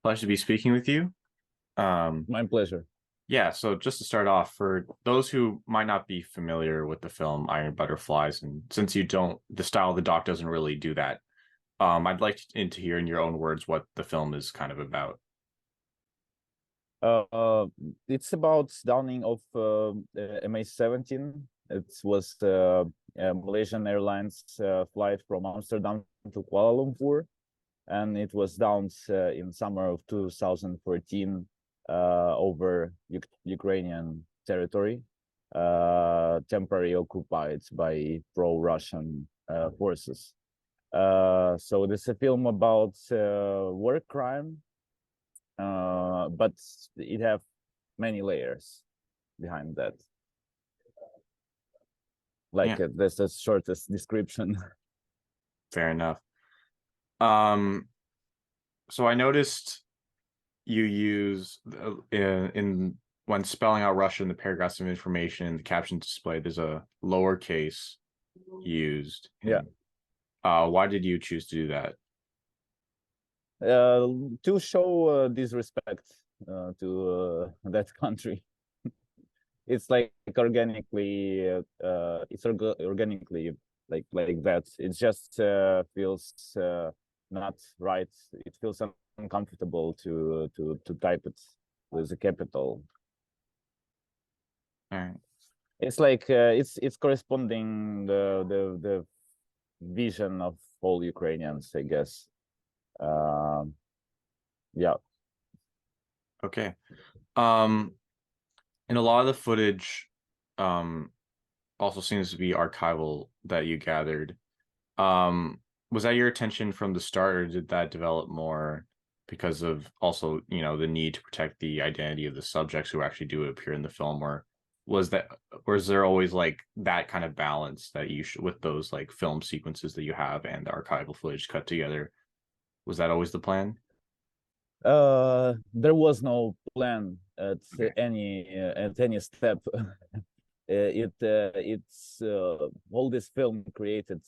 Pleasure to be speaking with you. Um, My pleasure. yeah, so just to start off, for those who might not be familiar with the film Iron Butterflies, and since you don't, the style of the doc doesn't really do that, I'd like to hear in your own words what the film is kind of about. Uh, uh, it's about downing of MH17. It was a Malaysian Airlines flight from Amsterdam to Kuala Lumpur, and it was downed in summer of 2014 over Ukrainian territory, temporarily occupied by pro-Russian forces. So this is a film about war crime, but it have many layers behind that. Yeah, Like that's the shortest description. fair enough. Um, so I noticed you use in when spelling out Russia in the paragraphs of information, the caption display, there's a lowercase used. Yeah, And why did you choose to do that? to show disrespect to that country. It's like organically, organically like that. It just feels not right. It feels uncomfortable to type it with a capital. All right. It's like it's corresponding the vision of all Ukrainians, I guess. Um, yeah. Okay. Um, and a lot of the footage um also seems to be archival that you gathered. Was that your intention from the start, or did that develop more because of also, the need to protect the identity of the subjects who actually do appear in the film, or was that, or is there always like that kind of balance that you should with those like film sequences that you have and the archival footage cut together? Was that always the plan? There was no plan Okay. at any step. It's all this film created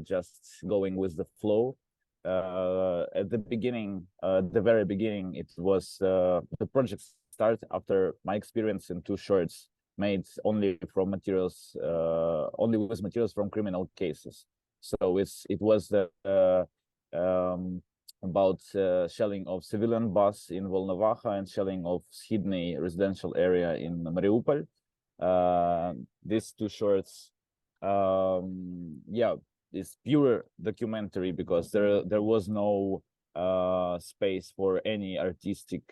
just going with the flow. At the beginning, the very beginning, it was the project started after my experience in two shorts made only from materials, only with materials from criminal cases. So it was the about shelling of civilian bus in Volnovakha and shelling of Sydney residential area in Mariupol. These two shorts, yeah, is pure documentary because there was no space for any artistic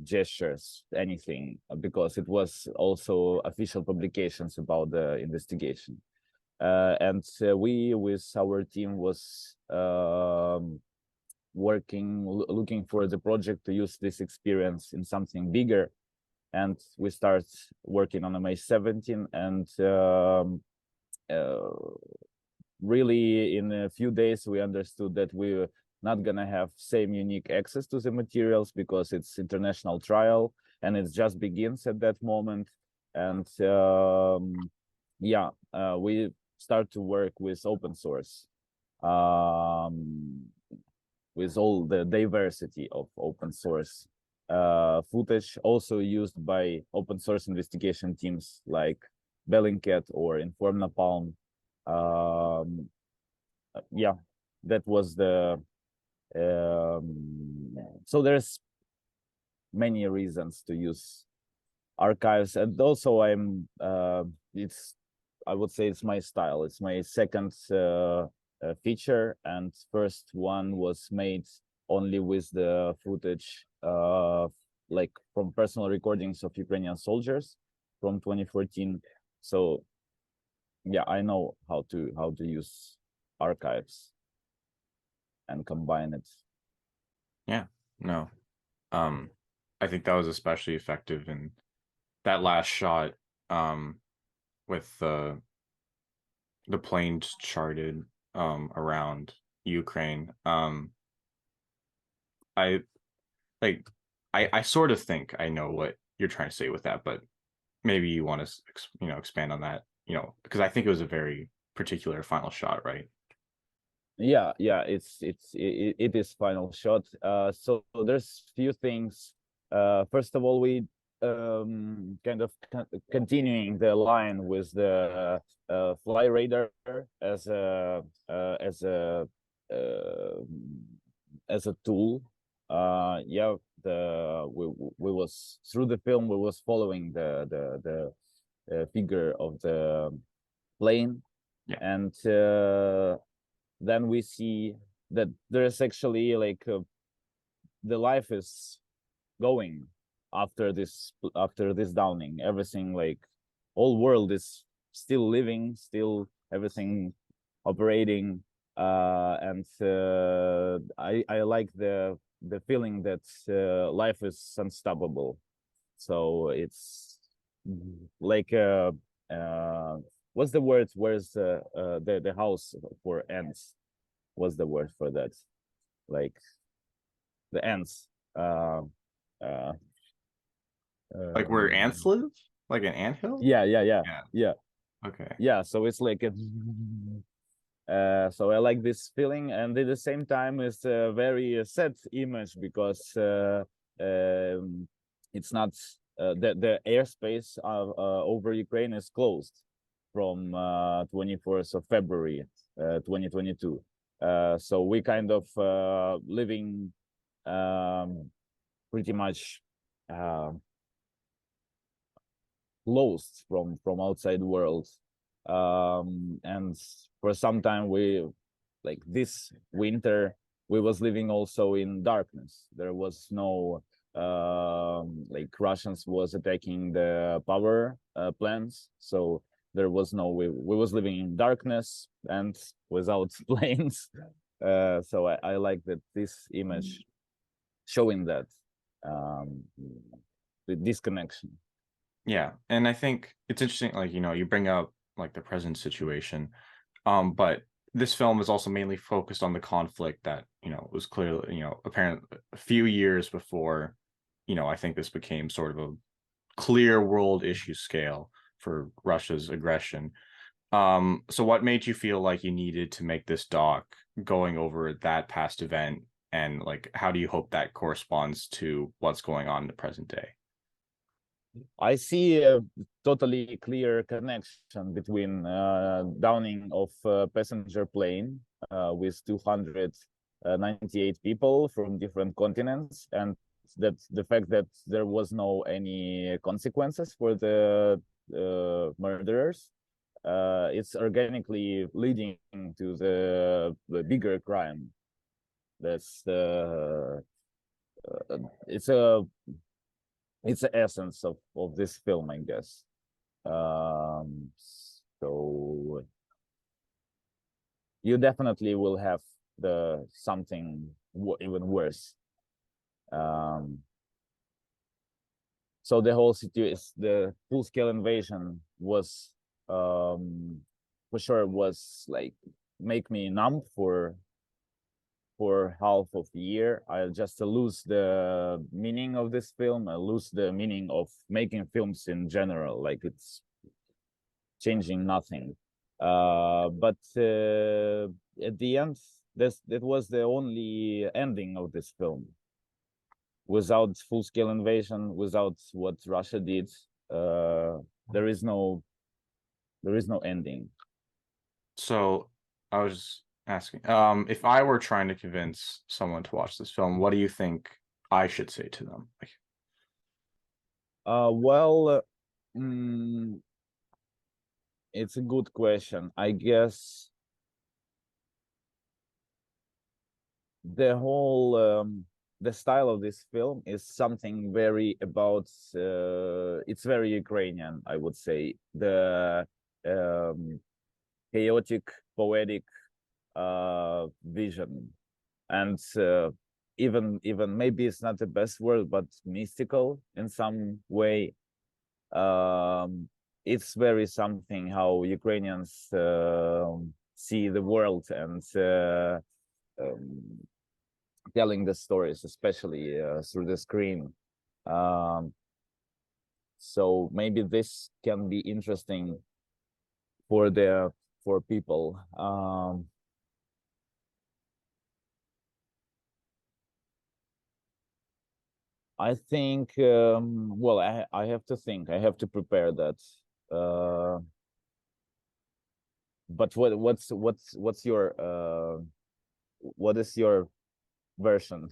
gestures, anything, because it was also official publications about the investigation. And we with our team was looking for the project to use this experience in something bigger, and we start working on MH17, and uh, really in a few days we understood that we were not gonna have same unique access to the materials because it's international trial and it just begins at that moment. And yeah, we start to work with open source, um, with all the diversity of open source footage, also used by open source investigation teams like Bellingcat or Inform Napalm. Um, yeah, that was the so there's many reasons to use archives, and also it's I would say it's my style. It's my second feature, and first one was made only with the footage like from personal recordings of Ukrainian soldiers from 2014. So yeah, I know how to use archives and combine it. Yeah. No. Um, I think that was especially effective in that last shot, um, with the planes charted around Ukraine. I like I sort of think I know what you're trying to say with that, but maybe you want to expand on that, because I think it was a very particular final shot, right? Yeah, it is final shot. So there's few things. First of all, we kind of continuing the line with the fly radar as a as a uh, as a tool. Yeah, the we was through the film we was following the figure of the plane, Yeah. and then we see that there's actually like the life is going after this downing. Everything, like whole world is still living, still everything operating, and I like the feeling that life is unstoppable. So it's like what's the word? Where's the house for ants? What's the word for that? Like the ants. Uh, uh, Like where ants um, live? Like an anthill? yeah, yeah, yeah, Yeah. yeah, Okay. yeah. So it's like a, so I like this feeling, and at the same time, it's a very sad image because it's not the airspace over Ukraine is closed from 24th of February 2022. So we kind of living pretty much uh, closed from outside world, and for some time we like this winter we was living also in darkness. There was no like Russians was attacking the power plants, so there was no we was living in darkness and without planes. So I like that this image showing that um, the disconnection. Yeah. And I think it's interesting, like, you bring up like the present situation. But this film is also mainly focused on the conflict that, was clearly, apparent a few years before, I think this became sort of a clear world issue scale for Russia's aggression. So what made you feel like you needed to make this doc going over that past event, and like how do you hope that corresponds to what's going on in the present day? I see a totally clear connection between downing of passenger plane with 298 people from different continents, and that the fact that there was no any consequences for the murderers. It's organically leading to the bigger crime. That's it's a it's the essence of this film, I guess. So you definitely will have the something even worse. Um, so the whole situation, the full scale invasion was for sure was like make me numb for half of the year. I just lose the meaning of this film. I lose the meaning of making films in general. Like it's changing nothing. But at the end, that was the only ending of this film. Without full-scale invasion, without what Russia did, uh, there is no ending. So I was asking, if I were trying to convince someone to watch this film, what do you think I should say to them? Like, Well, mm, it's a good question. I guess the whole the style of this film is something very about it's very Ukrainian, I would say. The um, chaotic, poetic vision, and even maybe it's not the best word, but mystical in some way. Um, it's very something how Ukrainians see the world, and um, telling the stories, especially through the screen. Um, so maybe this can be interesting for the for people. I think well, I have to think. I have to prepare that. Uh, but what's your what is your version?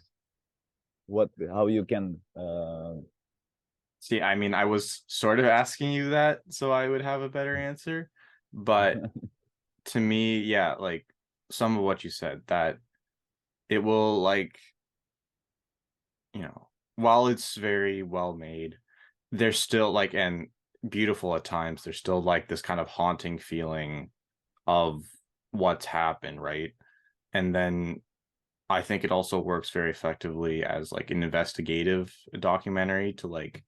What how you can See, I mean, I was sort of asking you that so I would have a better answer, but to me, yeah, like some of what you said, that it will like, while it's very well made, there's still like and beautiful at times, there's still like this kind of haunting feeling of what's happened, right? And then I think it also works very effectively as like an investigative documentary to like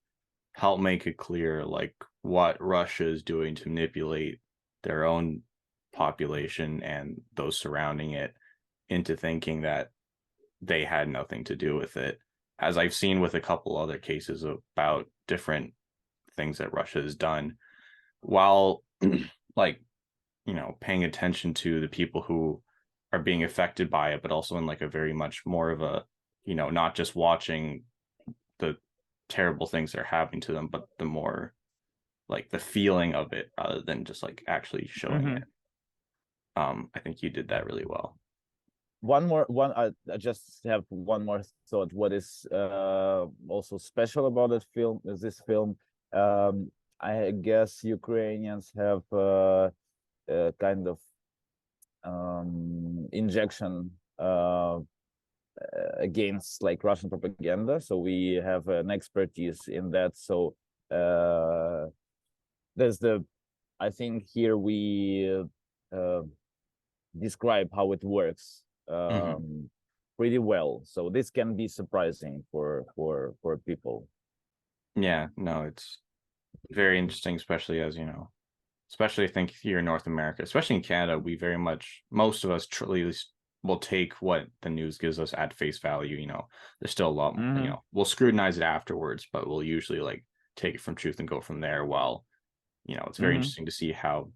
help make it clear like what Russia is doing to manipulate their own population and those surrounding it into thinking that they had nothing to do with it. As I've seen with a couple other cases about different things that Russia has done, while like, paying attention to the people who are being affected by it, but also in like a very much more of a, not just watching the terrible things that are happening to them, but the more like the feeling of it rather than just like actually showing it. Mhm. I think you did that really well. One I just have one more thought. What is also special about this film, I guess Ukrainians have kind of injection against like Russian propaganda. So we have an expertise in that. So uh, there's the, I think here we uh, describe how it works Mm-hmm. pretty well. So this can be surprising for people. Yeah, no, it's very interesting, especially as especially I think here in North America, especially in Canada, we very much most of us truly will take what the news gives us at face value. There's still a lot, Mm-hmm. we'll scrutinize it afterwards, but we'll usually like take it from truth and go from there. While it's very Mm-hmm. interesting to see how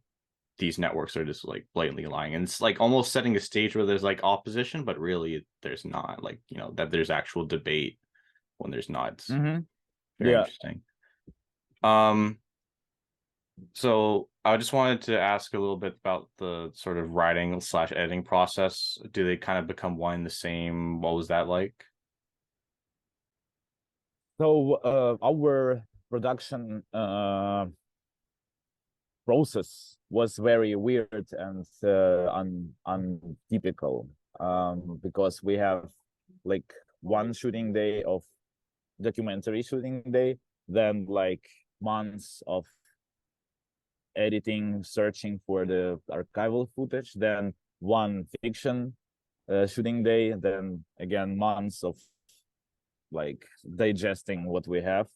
these networks are just like blatantly lying, and it's like almost setting a stage where there's like opposition, but really there's not, like that there's actual debate when there's not. It's Mm-hmm. very Yeah. interesting. Um, So I just wanted to ask a little bit about the sort of writing slash editing process. Do they kind of become one and the same? What was that like? So our production process was very weird and untypical because we have like one shooting day of documentary shooting day, then like months of editing, searching for the archival footage, then one fiction shooting day, then again months of like digesting what we have.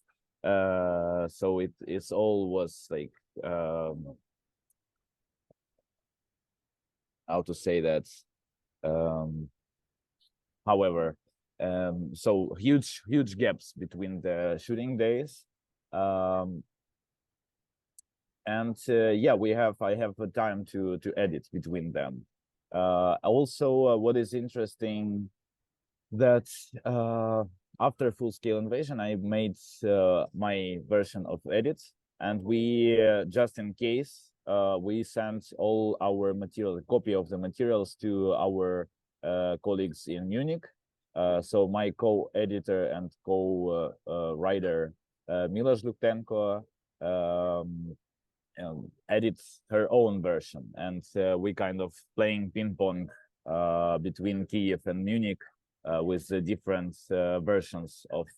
So it's all was like how to say that. Um, however, so huge gaps between the shooting days. Um, and yeah, I have a time to edit between them. Also, what is interesting that after full scale invasion, I made my version of edits, and we just in case we sent all our material, a copy of the materials to our colleagues in Munich. So my co-editor and co-writer Miloš Luktenko edits her own version, and we kind of playing ping pong between Kiev and Munich with the different versions of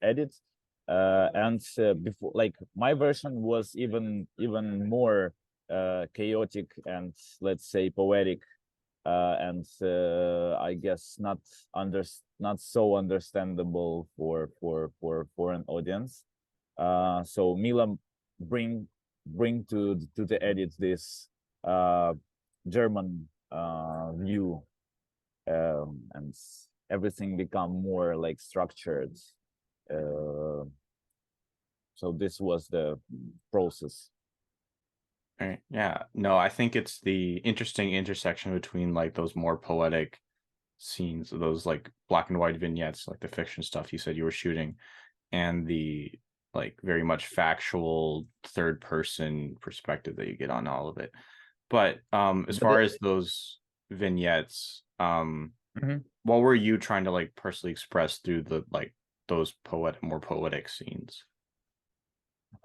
edits. And before, like my version was even more chaotic and let's say poetic, and I guess not so understandable for an audience. So Mila bring to the edit this uh, German view, and everything become more like structured. Uh, so this was the process. Right. Yeah. No, I think it's the interesting intersection between like those more poetic scenes, those like black and white vignettes, like the fiction stuff you said you were shooting, and the like very much factual third person perspective that you get on all of it. But as But far as those vignettes, Mhm. what were you trying to like personally express through the like those more poetic scenes?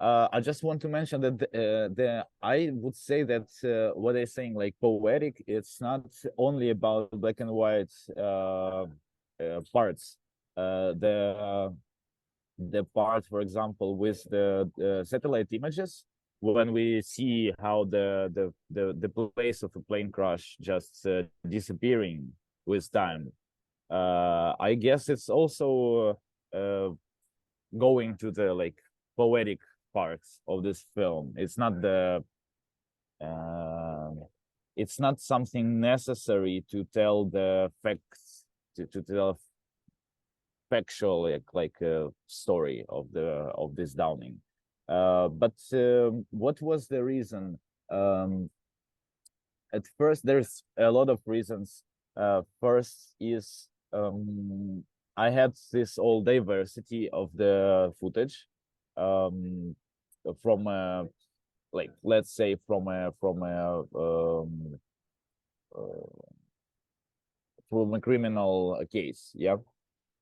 I just want to mention that the I would say that what they're saying, like poetic, it's not only about black and white parts. The part, for example, with the satellite images, when we see how the place of a plane crash just disappearing with time, I guess it's also going to the like poetic parts of this film. Uh, it's not something necessary to tell the facts, to tell factual like story of this downing. But what was the reason? At first, there's a lot of reasons. First is I had this all diversity of the footage um, from like let's say uh, from a criminal case, yeah.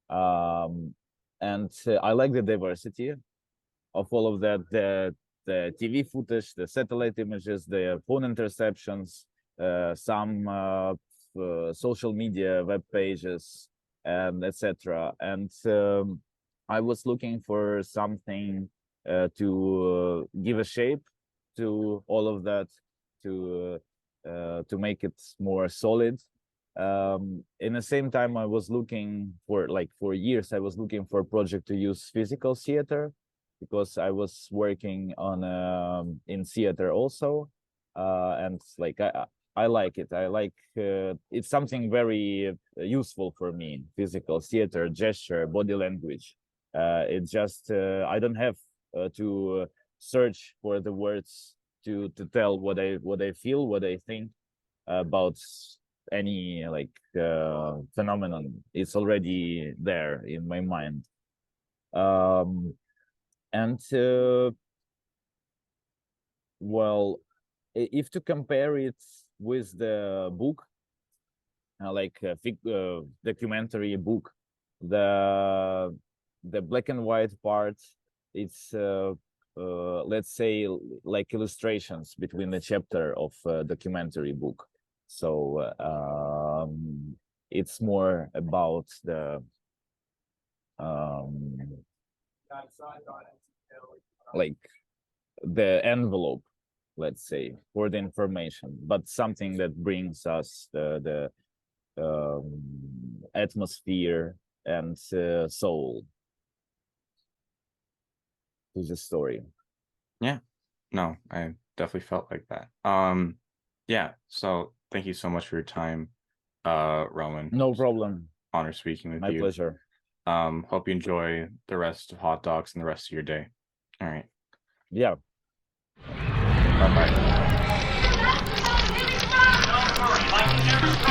Um, and I like the diversity of all of that, the TV footage, the satellite images, the phone interceptions, some social media web pages, and etc. And I was looking for something to give a shape to all of that, to make it more solid. In the same time, I was looking for, like, for years I was looking for a project to use physical theater, because I was working on in theater also, and like I like it. I like it's something very useful for me. Physical theater, gesture, body language. It's just I don't have to search for the words to tell what I feel, what I think about any like phenomenon. It's already there in my mind. Um, and well, if to compare it with the book, like a documentary book, the the black and white part, it's let's say like illustrations between the chapter of documentary book. So it's more about the um, like the envelope, let's say, for the information, but something that brings us the atmosphere and soul to the story. Yeah, no, I definitely felt like that. Yeah, so thank you so much for your time, Roman. No problem. Honor speaking with My you. pleasure. Hope you enjoy the rest of hot dogs and the rest of your day. All right. Yeah. Bye bye.